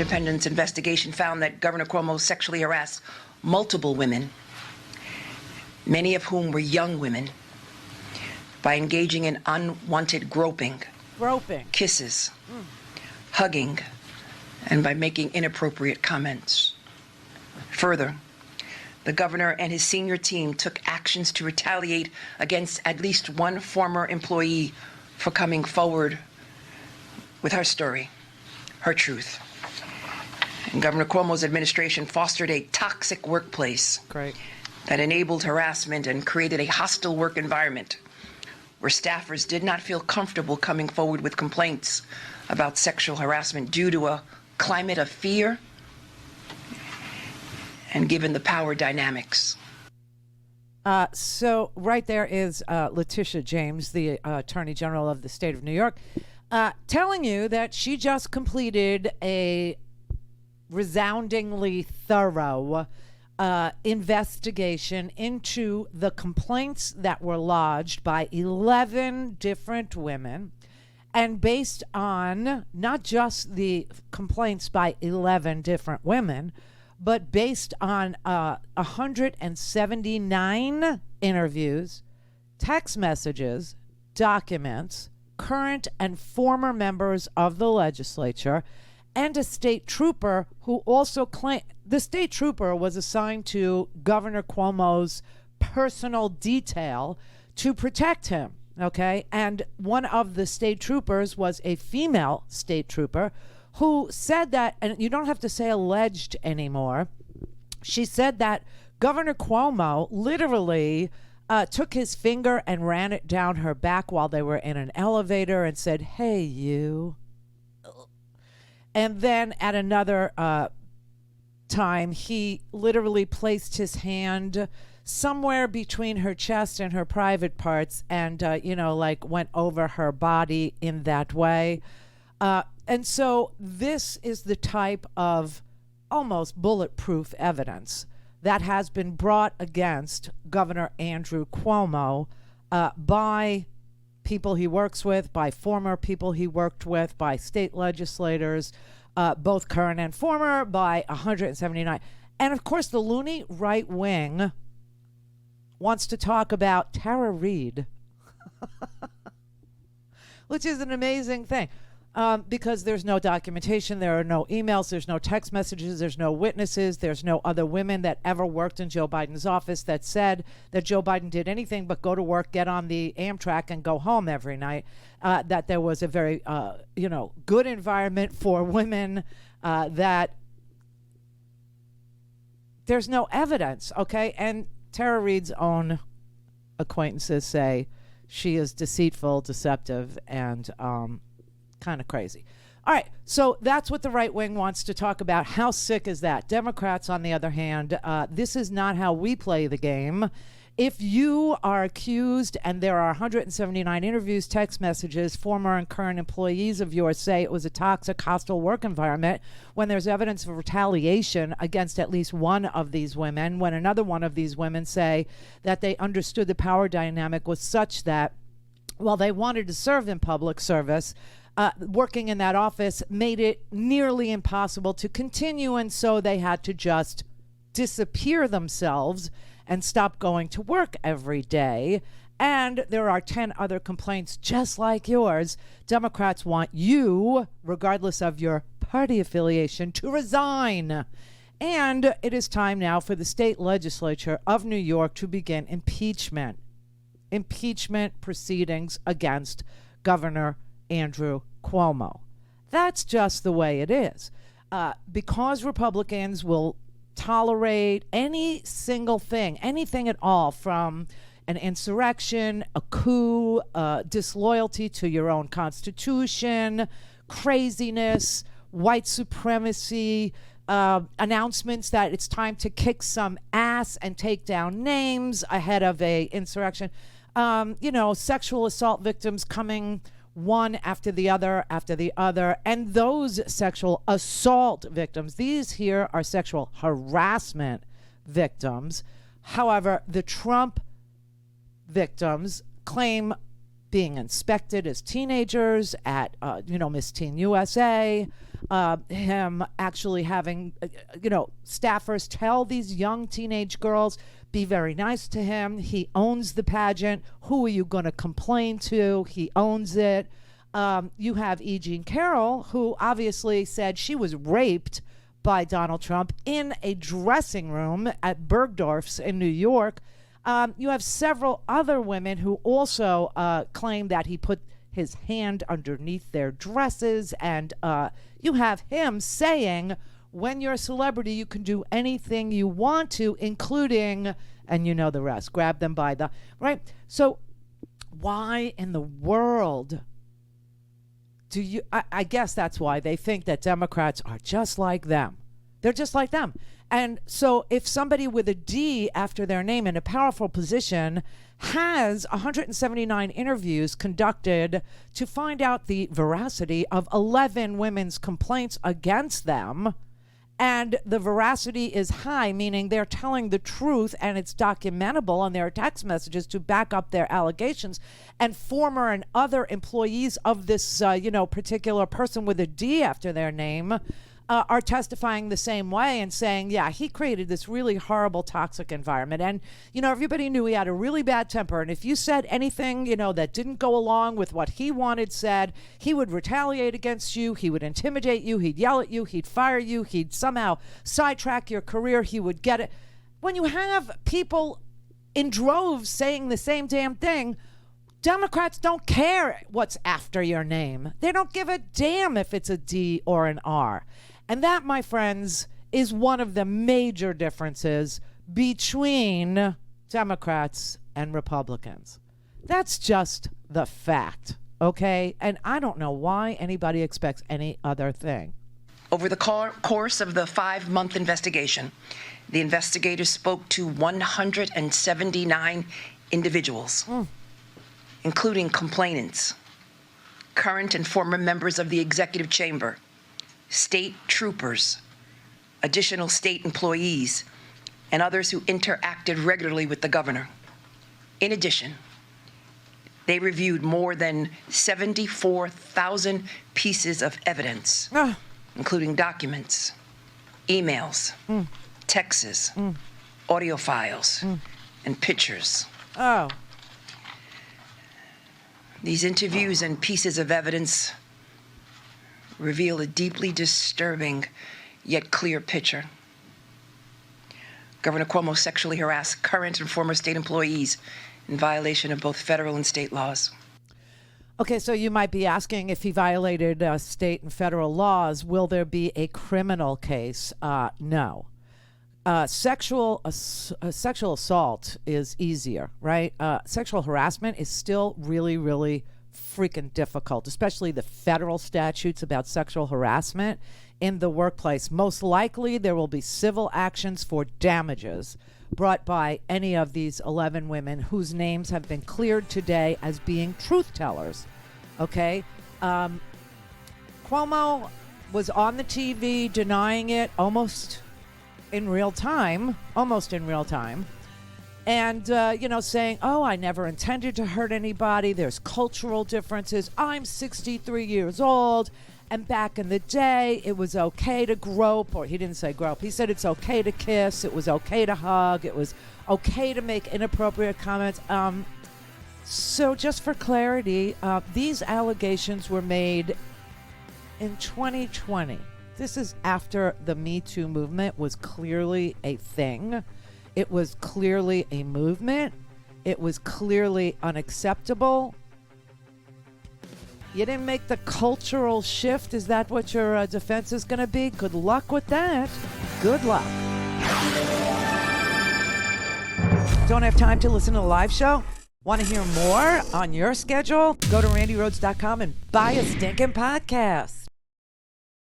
Independent's investigation found that Governor Cuomo sexually harassed multiple women, many of whom were young women, by engaging in unwanted groping, kisses, hugging, and by making inappropriate comments. Further, the governor and his senior team took actions to retaliate against at least one former employee for coming forward with her story, her truth. And Governor Cuomo's administration fostered a toxic workplace that enabled harassment and created a hostile work environment where staffers did not feel comfortable coming forward with complaints about sexual harassment due to a climate of fear and given the power dynamics. So right there is Letitia James, the Attorney General of the state of New York, telling you that she just completed a resoundingly thorough investigation into the complaints that were lodged by 11 different women. And based on not just the complaints by 11 different women, but based on 179 interviews, text messages, documents, current and former members of the legislature, and a state trooper who also claimed the state trooper was assigned to Governor Cuomo's personal detail to protect him. Okay. And one of the state troopers was a female state trooper who said that, and you don't have to say alleged anymore. She said that Governor Cuomo literally took his finger and ran it down her back while they were in an elevator and said, "Hey, you." And then at another time, he literally placed his hand somewhere between her chest and her private parts and, like went over her body in that way. And so this is the type of almost bulletproof evidence that has been brought against Governor Andrew Cuomo by people he works with, by former people he worked with, by state legislators, both current and former, by 179. And of course, the loony right wing wants to talk about Tara Reade, which is an amazing thing. Because there's no documentation, there are no emails, there's no text messages, there's no witnesses, there's no other women that ever worked in Joe Biden's office that said that Joe Biden did anything but go to work, get on the Amtrak, and go home every night. That there was a very, good environment for women. That there's no evidence, okay? And Tara Reade's own acquaintances say she is deceitful, deceptive, and kind of crazy. All right, so that's what the right wing wants to talk about. How sick is that? Democrats, on the other hand, this is not how we play the game. If you are accused, and there are 179 interviews, text messages, former and current employees of yours say it was a toxic, hostile work environment, when there's evidence of retaliation against at least one of these women, when another one of these women say that they understood the power dynamic was such that while they wanted to serve in public service, working in that office made it nearly impossible to continue, and so they had to just disappear themselves and stop going to work every day. And there are 10 other complaints just like yours. Democrats want you, regardless of your party affiliation, to resign. And it is time now for the state legislature of New York to begin impeachment proceedings against Governor Andrew Cuomo. That's just the way it is. Because Republicans will tolerate any single thing, anything at all, from an insurrection, a coup, disloyalty to your own constitution, craziness, white supremacy, announcements that it's time to kick some ass and take down names ahead of a insurrection. Sexual assault victims coming one after the other, and those sexual assault victims, these here are sexual harassment victims. However, the Trump victims claim being inspected as teenagers at, Miss Teen USA, him actually having, staffers tell these young teenage girls, be very nice to him. He owns the pageant. Who are you going to complain to? He owns it. You have E. Jean Carroll, who obviously said she was raped by Donald Trump in a dressing room at Bergdorf's in New York. You have several other women who also claim that he put his hand underneath their dresses. And you have him saying, when you're a celebrity, you can do anything you want to, including, and you know the rest, grab them by the, right? So why in the world do you, I guess that's why they think that Democrats are just like them. They're just like them. And so if somebody with a D after their name in a powerful position has 179 interviews conducted to find out the veracity of 11 women's complaints against them, and the veracity is high, meaning they're telling the truth and it's documentable on their text messages to back up their allegations, and former and other employees of this, particular person with a D after their name are testifying the same way and saying, yeah, he created this really horrible, toxic environment. And, everybody knew he had a really bad temper. And if you said anything, that didn't go along with what he wanted said, he would retaliate against you. He would intimidate you. He'd yell at you. He'd fire you. He'd somehow sidetrack your career. He would get it. When you have people in droves saying the same damn thing, Democrats don't care what's after your name. They don't give a damn if it's a D or an R. And that, my friends, is one of the major differences between Democrats and Republicans. That's just the fact, okay? And I don't know why anybody expects any other thing. Over the course of the 5-month investigation, the investigators spoke to 179 individuals, including complainants, current and former members of the executive chamber, state troopers, additional state employees, and others who interacted regularly with the governor. In addition, they reviewed more than 74,000 pieces of evidence, including documents, emails, texts, audio files, and pictures. Oh. These interviews and pieces of evidence reveal a deeply disturbing yet clear picture. Governor Cuomo sexually harassed current and former state employees in violation of both federal and state laws. Okay, so you might be asking, if he violated state and federal laws, will there be a criminal case? No. Sexual assault is easier, right? Sexual harassment is still really, really freaking difficult, especially the federal statutes about sexual harassment in the workplace. Most likely there will be civil actions for damages brought by any of these 11 women whose names have been cleared today as being truth tellers. Okay? Cuomo was on the TV denying it almost in real time. And, saying, oh, I never intended to hurt anybody. There's cultural differences. I'm 63 years old. And back in the day, it was okay to grope, or he didn't say grope. He said it's okay to kiss. It was okay to hug. It was okay to make inappropriate comments. So just for clarity, these allegations were made in 2020. This is after the Me Too movement was clearly a thing. It was clearly a movement. It was clearly unacceptable. You didn't make the cultural shift. Is that what your defense is going to be? Good luck with that. Good luck. Don't have time to listen to the live show? Want to hear more on your schedule? Go to randyrhodes.com and buy a stinking podcast.